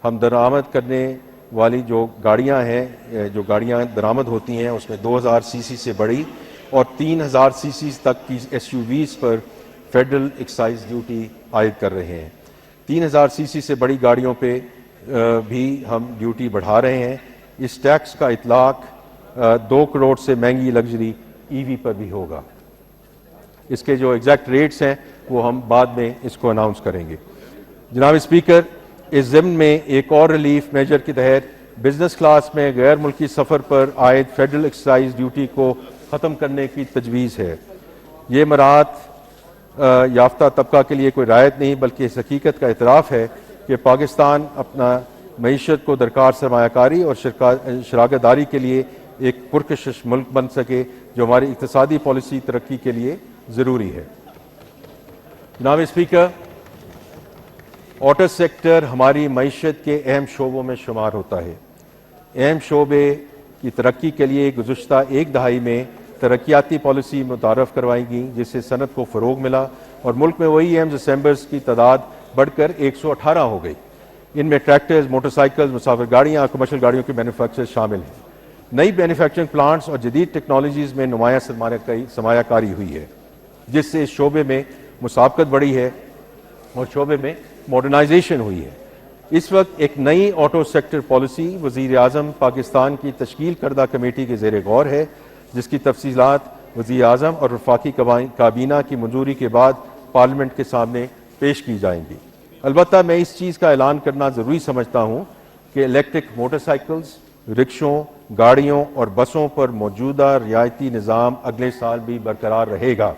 ہم درآمد کرنے والی جو گاڑیاں ہیں، جو گاڑیاں درآمد ہوتی ہیں اس میں 2000 سی سی سے بڑی اور 3000 سی سی تک کی ایس یو ویز پر فیڈرل ایکسائز ڈیوٹی عائد کر رہے ہیں۔ 3000 سی سی سے بڑی گاڑیوں پہ بھی ہم ڈیوٹی بڑھا رہے ہیں۔ اس ٹیکس کا اطلاق 2 کروڑ سے مہنگی لگژری ای وی پر بھی ہوگا۔ اس کے جو ایگزیکٹ ریٹس ہیں وہ ہم بعد میں اس کو اناؤنس کریں گے۔ جناب اسپیکر، اس ضمن میں ایک اور ریلیف میجر کے تحت بزنس کلاس میں غیر ملکی سفر پر عائد فیڈرل ایکسائز ڈیوٹی کو ختم کرنے کی تجویز ہے۔ یہ مراعات یافتہ طبقہ کے لیے کوئی رعایت نہیں بلکہ اس حقیقت کا اعتراف ہے کہ پاکستان اپنا معیشت کو درکار سرمایہ کاری اور شراکت داری کے لیے ایک پرکشش ملک بن سکے، جو ہماری اقتصادی پالیسی ترقی کے لیے ضروری ہے۔ جناب اسپیکر، آٹو سیکٹر ہماری معیشت کے اہم شعبوں میں شمار ہوتا ہے۔ اہم شعبے کی ترقی کے لیے گزشتہ ایک دہائی میں ترقیاتی پالیسی متعارف کروائی گئی، جس سے صنعت کو فروغ ملا اور ملک میں وہی ایمز اسمبلرز کی تعداد بڑھ کر 118 ہو گئی۔ ان میں ٹریکٹرز، موٹر سائیکلز، مسافر گاڑیاں اور کمرشل گاڑیوں کے مینوفیکچرر شامل ہیں۔ نئی مینوفیکچرنگ پلانٹس اور جدید ٹیکنالوجیز میں نمایاں سرمایہ کاری ہوئی ہے، جس سے اس شعبے میں مسابقت بڑھی ہے اور شعبے میں ماڈرنائزیشن ہوئی ہے۔ اس وقت ایک نئی آٹو سیکٹر پالیسی وزیر اعظم پاکستان کی تشکیل کردہ کمیٹی کے زیر غور ہے، جس کی تفصیلات وزیر اعظم اور وفاقی کابینہ کی منظوری کے بعد پارلیمنٹ کے سامنے پیش کی جائیں گی۔ البتہ میں اس چیز کا اعلان کرنا ضروری سمجھتا ہوں کہ الیکٹرک موٹر سائیکلز، رکشوں، گاڑیوں اور بسوں پر موجودہ رعایتی نظام اگلے سال بھی برقرار رہے گا۔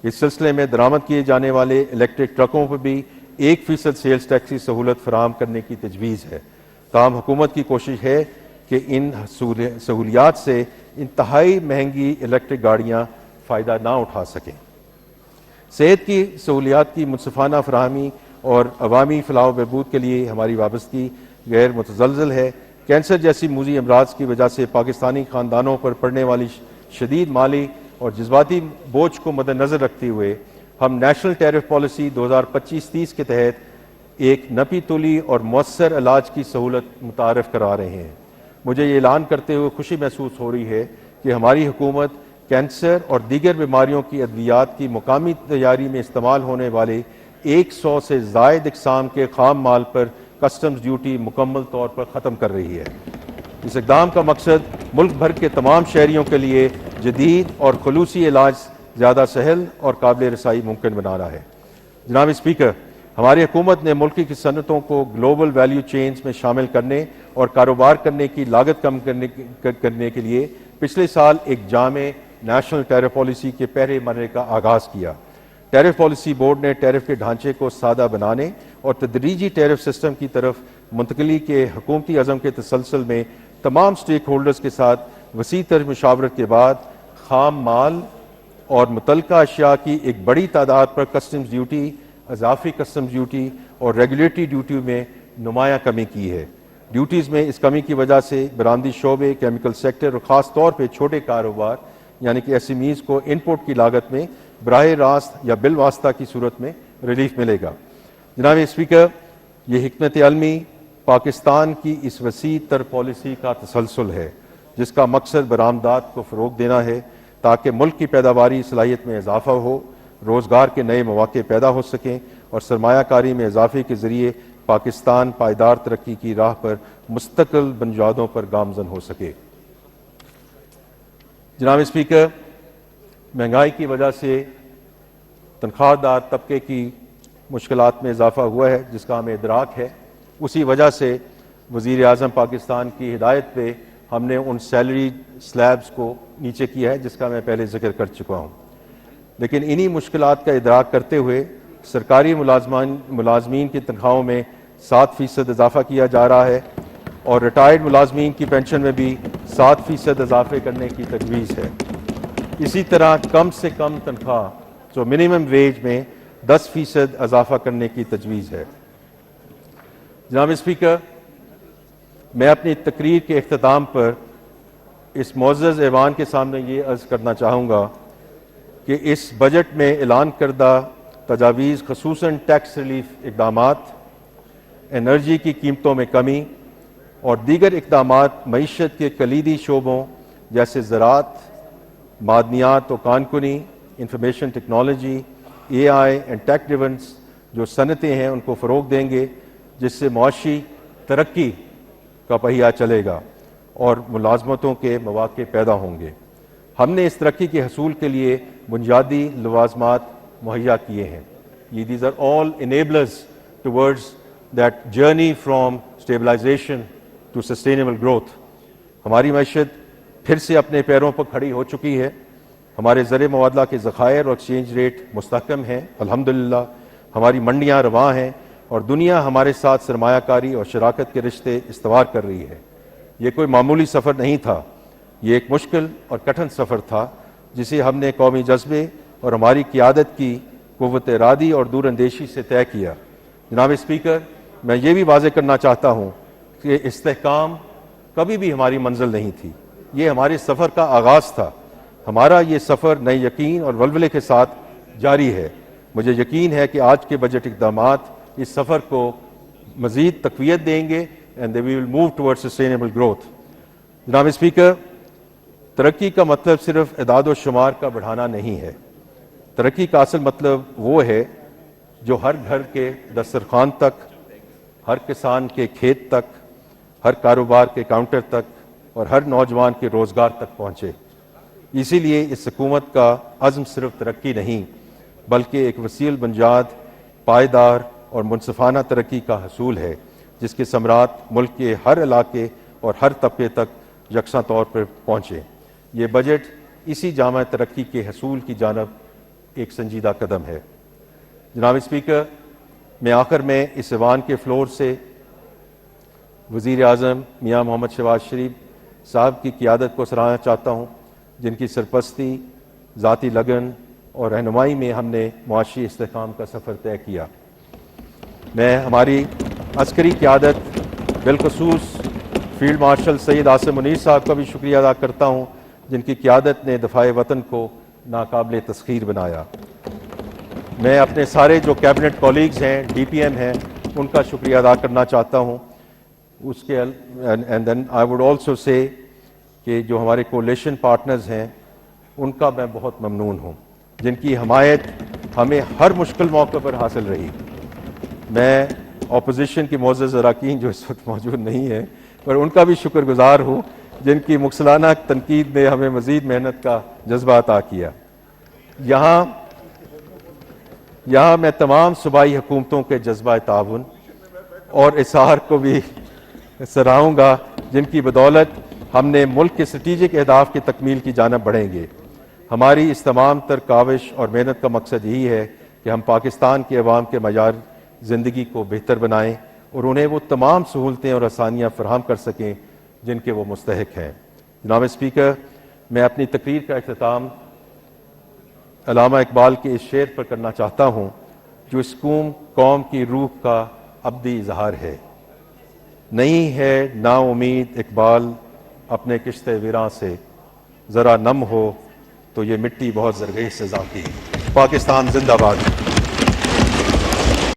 اس سلسلے میں درآمد کیے جانے والے الیکٹرک ٹرکوں پر بھی 1% سیلز ٹیکس کی سہولت فراہم کرنے کی تجویز ہے۔ تاہم حکومت کی کوشش ہے کہ ان سہولیات سے انتہائی مہنگی الیکٹرک گاڑیاں فائدہ نہ اٹھا سکیں۔ صحت کی سہولیات کی منصفانہ فراہمی اور عوامی فلاح و بہبود کے لیے ہماری وابستگی غیر متزلزل ہے۔ کینسر جیسی موذی امراض کی وجہ سے پاکستانی خاندانوں پر پڑنے والی شدید مالی اور جذباتی بوجھ کو مد نظر رکھتے ہوئے ہم نیشنل ٹیرف پالیسی 2025-30 کے تحت ایک نپی تلی اور مؤثر علاج کی سہولت متعارف کرا رہے ہیں۔ مجھے یہ اعلان کرتے ہوئے خوشی محسوس ہو رہی ہے کہ ہماری حکومت کینسر اور دیگر بیماریوں کی ادویات کی مقامی تیاری میں استعمال ہونے والے 100 سے زائد اقسام کے خام مال پر کسٹمز ڈیوٹی مکمل طور پر ختم کر رہی ہے۔ اس اقدام کا مقصد ملک بھر کے تمام شہریوں کے لیے جدید اور خلوصی علاج زیادہ سہل اور قابل رسائی ممکن بنانا ہے۔ جناب اسپیکر، ہماری حکومت نے ملکی کی صنعتوں کو گلوبل ویلیو چینز میں شامل کرنے اور کاروبار کرنے کی لاگت کم کرنے کے لیے پچھلے سال ایک جامع نیشنل ٹیرف پالیسی کے پہلے مرحلے کا آغاز کیا۔ ٹیرف پالیسی بورڈ نے ٹیرف کے ڈھانچے کو سادہ بنانے اور تدریجی ٹیرف سسٹم کی طرف منتقلی کے حکومتی عزم کے تسلسل میں تمام سٹیک ہولڈرز کے ساتھ وسیع تر مشاورت کے بعد خام مال اور متعلقہ اشیاء کی ایک بڑی تعداد پر کسٹمز ڈیوٹی، اضافی کسٹمز ڈیوٹی اور ریگولیٹری ڈیوٹی میں نمایاں کمی کی ہے۔ ڈیوٹیز میں اس کمی کی وجہ سے برآمدی شعبے، کیمیکل سیکٹر اور خاص طور پہ چھوٹے کاروبار یعنی کہ ایس ایم ایز کو انپوٹ کی لاگت میں براہ راست یا بالواسطہ کی صورت میں ریلیف ملے گا۔ جناب اسپیکر، یہ حکمت عملی پاکستان کی اس وسیع تر پالیسی کا تسلسل ہے، جس کا مقصد برآمدات کو فروغ دینا ہے تاکہ ملک کی پیداواری صلاحیت میں اضافہ ہو، روزگار کے نئے مواقع پیدا ہو سکیں اور سرمایہ کاری میں اضافے کے ذریعے پاکستان پائیدار ترقی کی راہ پر مستقل بنیادوں پر گامزن ہو سکے۔ جناب اسپیکر، مہنگائی کی وجہ سے تنخواہ دار طبقے کی مشکلات میں اضافہ ہوا ہے، جس کا ہمیں ادراک ہے۔ اسی وجہ سے وزیر اعظم پاکستان کی ہدایت پہ ہم نے ان سیلری سلیبز کو نیچے کیا ہے، جس کا میں پہلے ذکر کر چکا ہوں۔ لیکن انہی مشکلات کا ادراک کرتے ہوئے سرکاری ملازمین کی تنخواہوں میں 7% اضافہ کیا جا رہا ہے اور ریٹائرڈ ملازمین کی پینشن میں بھی 7% اضافے کرنے کی تجویز ہے۔ اسی طرح کم سے کم تنخواہ جو منیمم ویج میں 10% اضافہ کرنے کی تجویز ہے۔ جناب اسپیکر، میں اپنی تقریر کے اختتام پر اس معزز ایوان کے سامنے یہ عرض کرنا چاہوں گا کہ اس بجٹ میں اعلان کردہ تجاویز خصوصاً ٹیکس ریلیف اقدامات انرجی کی قیمتوں میں کمی اور دیگر اقدامات معیشت کے کلیدی شعبوں جیسے زراعت، معدنیات و کانکنی، information technology, A I and tech driven جو صنعتیں ہیں ان کو فروغ دیں گے، جس سے معاشی ترقی کا پہیہ چلے گا اور ملازمتوں کے مواقع پیدا ہوں گے۔ ہم نے اس ترقی کے حصول کے لیے بنیادی لوازمات مہیا کیے ہیں۔ یہ these are all enablers towards that journey from stabilisation to sustainable growth. ہماری معیشت پھر سے اپنے پیروں پر کھڑی ہو چکی ہے۔ ہمارے زر مبادلہ کے ذخائر اور ایکسچینج ریٹ مستحکم ہیں الحمدللہ، ہماری منڈیاں رواں ہیں اور دنیا ہمارے ساتھ سرمایہ کاری اور شراکت کے رشتے استوار کر رہی ہے۔ یہ کوئی معمولی سفر نہیں تھا، یہ ایک مشکل اور کٹھن سفر تھا جسے ہم نے قومی جذبے اور ہماری قیادت کی قوت ارادی اور دور اندیشی سے طے کیا۔ جناب اسپیکر، میں یہ بھی واضح کرنا چاہتا ہوں کہ استحکام کبھی بھی ہماری منزل نہیں تھی، یہ ہمارے سفر کا آغاز تھا۔ ہمارا یہ سفر نئے یقین اور ولولے کے ساتھ جاری ہے۔ مجھے یقین ہے کہ آج کے بجٹ اقدامات اس سفر کو مزید تقویت دیں گے and they will move towards sustainable growth۔ جناب اسپیکر، ترقی کا مطلب صرف اعداد و شمار کا بڑھانا نہیں ہے۔ ترقی کا اصل مطلب وہ ہے جو ہر گھر کے دسترخوان تک، ہر کسان کے کھیت تک، ہر کاروبار کے کاؤنٹر تک اور ہر نوجوان کے روزگار تک پہنچے۔ اسی لیے اس حکومت کا عزم صرف ترقی نہیں بلکہ ایک وسیع بنیاد، پائیدار اور منصفانہ ترقی کا حصول ہے جس کے ثمرات ملک کے ہر علاقے اور ہر طبقے تک یکساں طور پر پہنچے۔ یہ بجٹ اسی جامع ترقی کے حصول کی جانب ایک سنجیدہ قدم ہے۔ جناب اسپیکر، میں آخر میں اس ایوان کے فلور سے وزیر اعظم میاں محمد شہباز شریف صاحب کی قیادت کو سراہنا چاہتا ہوں، جن کی سرپرستی، ذاتی لگن اور رہنمائی میں ہم نے معاشی استحکام کا سفر طے کیا۔ میں ہماری عسکری قیادت بالخصوص فیلڈ مارشل سید عاصم منیر صاحب کا بھی شکریہ ادا کرتا ہوں، جن کی قیادت نے دفاع وطن کو ناقابل تسخیر بنایا۔ میں اپنے سارے جو کیبنٹ کولیگز ہیں، ڈی پی ایم ہیں، ان کا شکریہ ادا کرنا چاہتا ہوں۔ اس کے and then I would also say کہ جو ہمارے کولیشن پارٹنرز ہیں ان کا میں بہت ممنون ہوں، جن کی حمایت ہمیں ہر مشکل موقع پر حاصل رہی۔ میں اپوزیشن کے معزز اراکین جو اس وقت موجود نہیں ہیں پر ان کا بھی شکر گزار ہوں، جن کی مکثلانہ تنقید نے ہمیں مزید محنت کا جذبہ عطا کیا۔ یہاں میں تمام صوبائی حکومتوں کے جذبہ تعاون اور اصرار کو بھی سراہوں گا، جن کی بدولت ہم نے ملک کے اسٹریٹجک اہداف کی تکمیل کی جانب بڑھیں گے۔ ہماری اس تمام تر کاوش اور محنت کا مقصد یہی ہے کہ ہم پاکستان کے عوام کے معیار زندگی کو بہتر بنائیں اور انہیں وہ تمام سہولتیں اور آسانیاں فراہم کر سکیں جن کے وہ مستحق ہیں۔ جناب اسپیکر، میں اپنی تقریر کا اختتام علامہ اقبال کے اس شعر پر کرنا چاہتا ہوں جو اس قوم کی روح کا ابدی اظہار ہے۔ نہیں ہے نا امید اقبال اپنے کشت ویراں سے، ذرا نم ہو تو یہ مٹی بہت زرخیز سے ذاتی۔ پاکستان زندہ باد۔